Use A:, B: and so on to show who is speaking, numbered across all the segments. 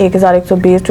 A: 1120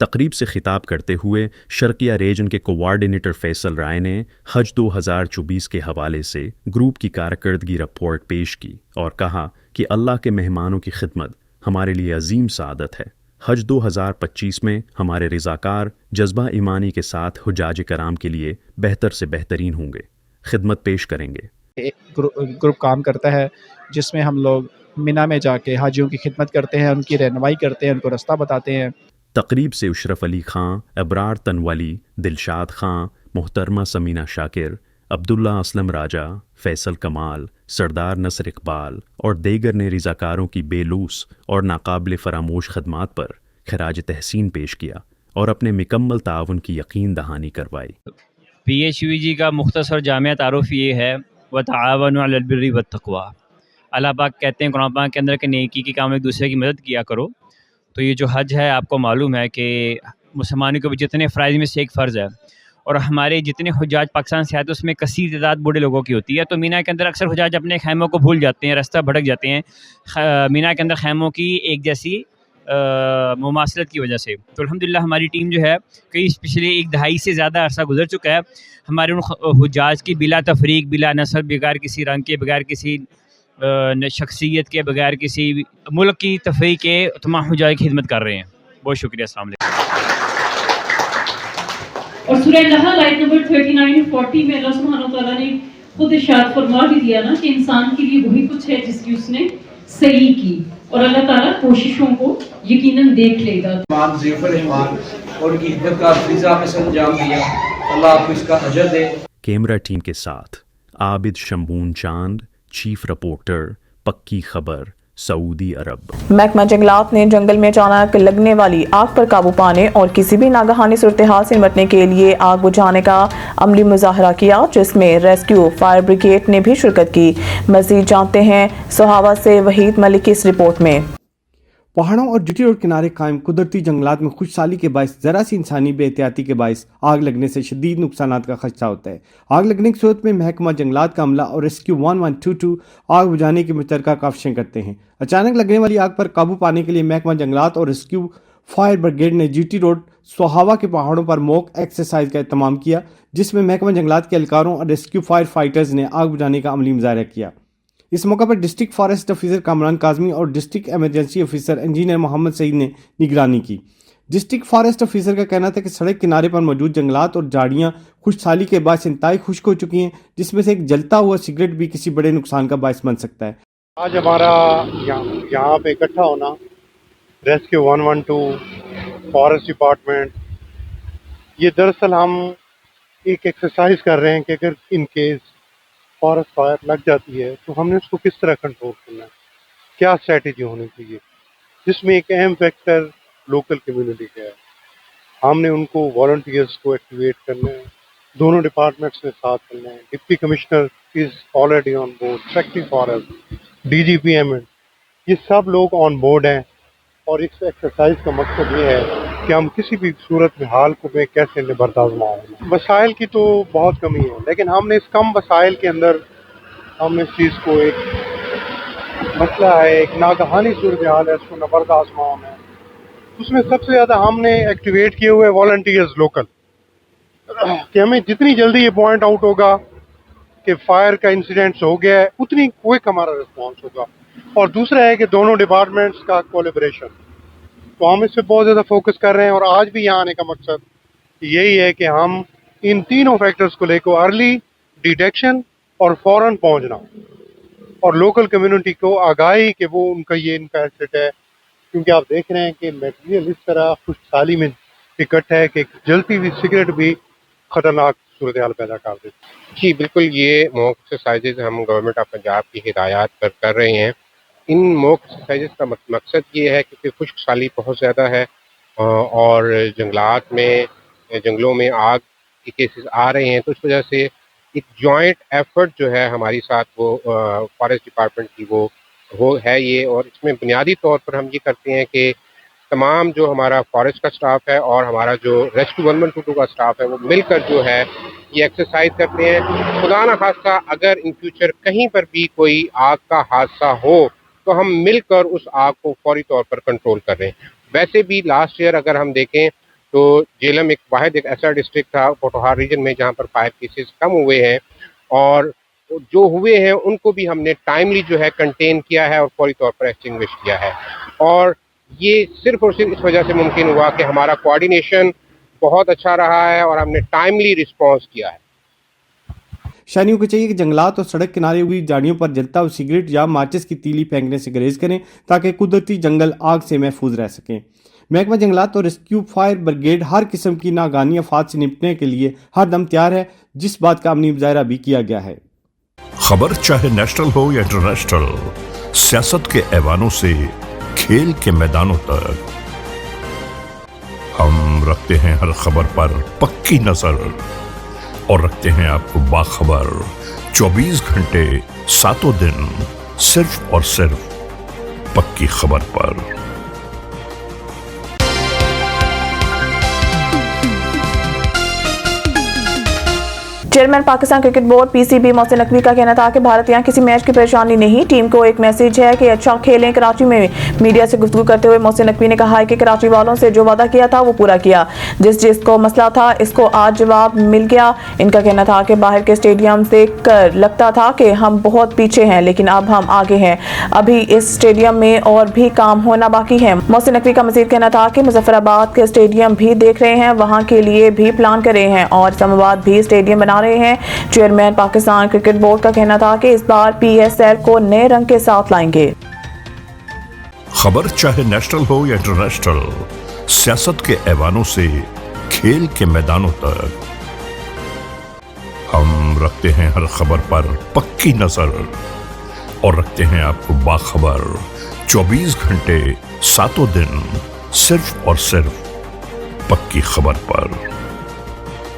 B: تقریب سے خطاب کرتے ہوئے شرقیہ ریجن کے کوارڈینیٹر فیصل رائے نے حج 2024 کے حوالے سے گروپ کی کارکردگی رپورٹ پیش کی اور کہا کہ اللہ کے مہمانوں کی خدمت ہمارے لیے عظیم سعادت ہے۔ حج 2025 میں ہمارے رضاکار جذبہ ایمانی کے ساتھ حجاج کرام کے لیے بہتر سے بہترین ہوں گے، خدمت پیش کریں گے۔
C: ایک گروپ کام کرتا ہے جس میں ہم لوگ مینا میں جا کے حاجیوں کی خدمت کرتے ہیں، ان کی رہنمائی کرتے ہیں، ان کو رستہ بتاتے ہیں۔
B: تقریب سے اشرف علی خان، ابرار تنولی، دلشاد خان، محترمہ سمینہ شاکر، عبداللہ اسلم راجہ، فیصل کمال، سردار نصر اقبال اور دیگر نے رضاکاروں کی بے لوث اور ناقابل فراموش خدمات پر خراج تحسین پیش کیا اور اپنے مکمل تعاون کی یقین دہانی کروائی۔
D: PHVG کا مختصر جامعہ تعارف یہ ہے وَتَعَاوَنُوا عَلَى الْبِرِّ وَالتَّقْوَىٰ۔ اللہ پاک کہتے ہیں قرآن پاک کے اندر کہ نیکی کے کام ایک دوسرے کی مدد کیا کرو۔ تو یہ جو حج ہے آپ کو معلوم ہے کہ مسلمانوں کے جتنے فرائض میں سے ایک فرض ہے، اور ہمارے جتنے حجاج پاکستان سے آتے ہیں اس میں کثیر تعداد بوڑھے لوگوں کی ہوتی ہے۔ تو مینا کے اندر اکثر حجاج اپنے خیموں کو بھول جاتے ہیں، راستہ بھٹک جاتے ہیں مینا کے اندر خیموں کی ایک جیسی مماثلت کی وجہ سے۔ تو الحمدللہ ہماری ٹیم جو ہے کئی پچھلے ایک دہائی سے زیادہ عرصہ گزر چکا ہے، ہمارے ان حجاج کی بلا تفریق، بلا نسل، بغیر کسی رنگ کے، بغیر کسی شخصیت کے، بغیر کسی ملک کی تفریق کے تمام حجاج کی خدمت کر رہے ہیں۔ بہت شکریہ، السلام علیکم۔
E: اور سورہ نحل آیت نمبر 39-40 میں اللہ سبحانہ وتعالیٰ نے خود ارشاد فرما بھی دیا نا کہ انسان کے لیے وہی کچھ ہے جس کی اس نے صحیح کی، اور اللہ تعالیٰ کوششوں کو یقیناً دیکھ لے گا۔
F: امام ضیاء الرحمان اور ان کی خدمت کا فضا میں انجام دیا، اللہ آپ کو اس کا اجر دے۔
B: کیمرہ ٹیم کے ساتھ عابد شمبون چاند، چیف رپورٹر، پکی خبر، سعودی عرب۔
A: محکمہ جنگلات نے جنگل میں اچانک لگنے والی آگ پر قابو پانے اور کسی بھی ناگہانی صورتحال سے نمٹنے کے لیے آگ بجھانے کا عملی مظاہرہ کیا، جس میں ریسکیو فائر بریگیڈ نے بھی شرکت کی۔ مزید جانتے ہیں سہاوا سے وحید ملک کی اس رپورٹ میں۔
G: پہاڑوں اور جٹی روڈ کنارے قائم قدرتی جنگلات میں خشک سالی کے باعث ذرا سی انسانی بے احتیاطی کے باعث آگ لگنے سے شدید نقصانات کا خدشہ ہوتا ہے۔ آگ لگنے کی صورت میں محکمہ جنگلات کا عملہ اور ریسکیو 1122 آگ بجھانے کی مشترکہ کاوشیں کرتے ہیں۔ اچانک لگنے والی آگ پر قابو پانے کے لیے محکمہ جنگلات اور ریسکیو فائر بریگیڈ نے جی ٹی روڈ سہاوا کے پہاڑوں پر موک ایکسرسائز کا اہتمام کیا، جس میں محکمہ جنگلات کے اہلکاروں اور ریسکیو فائر فائٹرز نے آگ بجھانے کا عملی مظاہرہ کیا۔ اس موقع پر district forest officer Kamran Kazmi اور district emergency officer engineer Muhammad Saeed نے نگرانی کی۔ ڈسٹرکٹ فارسٹ افیسر کا کہنا تھا کہ سڑک کنارے پر موجود جنگلات اور جھاڑیاں خشک سالی کے باعث انتہائی خشک ہو چکی ہیں، جس میں سے ایک جلتا ہوا سگریٹ بھی کسی بڑے نقصان کا باعث بن سکتا ہے۔
H: آج ہمارا یہاں پہ اکٹھا ہونا ریسکیو 112 فارسٹ ڈپارٹمنٹ، یہ دراصل ہم ایک ایکسرسائز کر رہے ہیں کہ اگر ان کیس فارسٹ فائر لگ جاتی ہے تو ہم نے اس کو کس طرح کنٹرول کرنا ہے، کیا اسٹریٹجی ہونی چاہیے، جس میں ایک اہم فیکٹر لوکل کمیونٹی کا ہے۔ ہم نے ان کو والنٹیئرس کو ایکٹیویٹ کرنا ہے، دونوں ڈپارٹمنٹس نے ساتھ کرنا ہے۔ Deputy commissioner is already on board, secretary forest, D G P M, یہ سب لوگ آن بورڈ ہیں، اور اس ایکسرسائز کا مقصد یہ ہے کہ ہم کسی بھی صورت میں حال کو میں کیسے بردازمہ ہوں۔ وسائل کی تو بہت کمی ہے، لیکن ہم نے اس کم وسائل کے اندر ہم نے اس چیز کو ایک مسئلہ ہے، ایک ناگہانی صورتحال ہے، اس کو بردازمہ ہونا ہے۔ اس میں سب سے زیادہ ہم نے ایکٹیویٹ کیے ہوئے والنٹیئرز لوکل، کہ ہمیں جتنی جلدی یہ پوائنٹ آؤٹ ہوگا کہ فائر کا انسیڈنٹس ہو گیا ہے، اتنی کوئک ہمارا رسپانس ہوگا۔ اور دوسرا ہے کہ دونوں ڈپارٹمنٹس کا کولیبریشن، تو ہم اس پہ بہت زیادہ فوکس کر رہے ہیں۔ اور آج بھی یہاں آنے کا مقصد یہی ہے کہ ہم ان تینوں فیکٹرز کو لے کے ارلی ڈیٹیکشن اور فوراً پہنچنا، اور لوکل کمیونٹی کو آگاہی کہ وہ ان کا یہ ایسٹ ہے، کیونکہ آپ دیکھ رہے ہیں کہ میٹیریل اس طرح خشک سالی میں اکٹھا ہے کہ جلتی ہوئی سگریٹ بھی خطرناک صورتحال پیدا کر دیتی۔
I: جی بالکل، یہ موک ایکسرسائزز ہم گورنمنٹ آف پنجاب کی ہدایات پر کر رہے ہیں۔ ان موک ایکسرسائزز کا مقصد یہ ہے کہ خشک سالی بہت زیادہ ہے، اور جنگلوں میں آگ کے کیسز آ رہے ہیں، تو اس وجہ سے ایک جوائنٹ ایفرٹ جو ہے ہماری ساتھ وہ فارسٹ ڈپارٹمنٹ کی وہ ہے یہ، اور اس میں بنیادی طور پر ہم یہ کرتے ہیں کہ تمام جو ہمارا فارسٹ کا سٹاف ہے اور ہمارا جو ریسکیو 112 کا سٹاف ہے وہ مل کر جو ہے یہ ایکسرسائز کرتے ہیں۔ خدا نہ خواستہ اگر ان فیوچر کہیں پر بھی کوئی آگ کا حادثہ ہو تو ہم مل کر اس آگ کو فوری طور پر کنٹرول کر رہے ہیں۔ ویسے بھی لاسٹ ایئر اگر ہم دیکھیں تو جیلم ایک ایسا ڈسٹرکٹ تھا پوٹوہار ریجن میں جہاں پر فائر کیسز کم ہوئے ہیں، اور جو ہوئے ہیں ان کو بھی ہم نے ٹائملی جو ہے کنٹین کیا ہے اور فوری طور پر ایکسٹنگوش کیا ہے، اور یہ صرف اور صرف اس وجہ سے ممکن ہوا کہ ہمارا کوآرڈینیشن بہت اچھا رہا ہے اور ہم نے ٹائملی رسپانس کیا ہے۔
G: شہریوں کو چاہیے کہ جنگلات اور سڑک کنارے ہوئی جاڑیوں پر جلتا ہوا سگریٹ یا ماچس کی تیلی پھینکنے سے گریز کریں تاکہ قدرتی جنگل آگ سے محفوظ رہ سکیں۔ محکمہ جنگلات اور ریسکیو فائر بریگیڈ ہر قسم کی ناگہانی آفات سے نمٹنے کے لیے ہر دم تیار ہے، جس بات کا عملی مظاہرہ بھی کیا گیا ہے۔
J: خبر چاہے نیشنل ہو یا انٹرنیشنل، سیاست کے ایوانوں سے کھیل کے میدانوں تک، ہم رکھتے ہیں ہر خبر پر پکی نظر اور رکھتے ہیں آپ کو باخبر 24 گھنٹے 7 دن، صرف اور صرف پکی خبر پر۔
A: چیئرمین پاکستان کرکٹ بورڈ پی سی بی محسن نقوی کا کہنا تھا کہ بھارت یہاں کسی میچ کی پریشانی نہیں، ٹیم کو ایک میسج ہے کہ اچھا کھیلیں۔ کراچی میں میڈیا سے گفتگو کرتے ہوئے محسن نقوی نے کہا کہ کراچی والوں سے جو وعدہ کیا تھا وہ پورا کیا، جس کو مسئلہ تھا اس کو آج جواب مل گیا۔ ان کا کہنا تھا کہ باہر کے اسٹیڈیم دیکھ کر لگتا تھا کہ ہم بہت پیچھے ہیں، لیکن اب ہم آگے ہیں، ابھی اس اسٹیڈیم میں اور بھی کام ہونا باقی ہے۔ محسن نقوی کا مزید کہنا تھا کہ مظفر آباد کے اسٹیڈیم بھی دیکھ رہے ہیں، وہاں کے لیے بھی پلان کر رہے ہیں اور اسلام آباد بھی اسٹیڈیم بنا رہے ہیں۔ چیئرمین پاکستان کرکٹ بورڈ کا کہنا تھا کہ اس بار پی ایس ایل کو نئے رنگ کے ساتھ لائیں گے۔
J: خبر چاہے نیشنل ہو یا انٹرنیشنل، سیاست کے ایوانوں سے کھیل کے میدانوں تک، ہم رکھتے ہیں ہر خبر پر پکی نظر اور رکھتے ہیں آپ کو باخبر 24 گھنٹے 7 دن، صرف اور صرف پکی خبر پر۔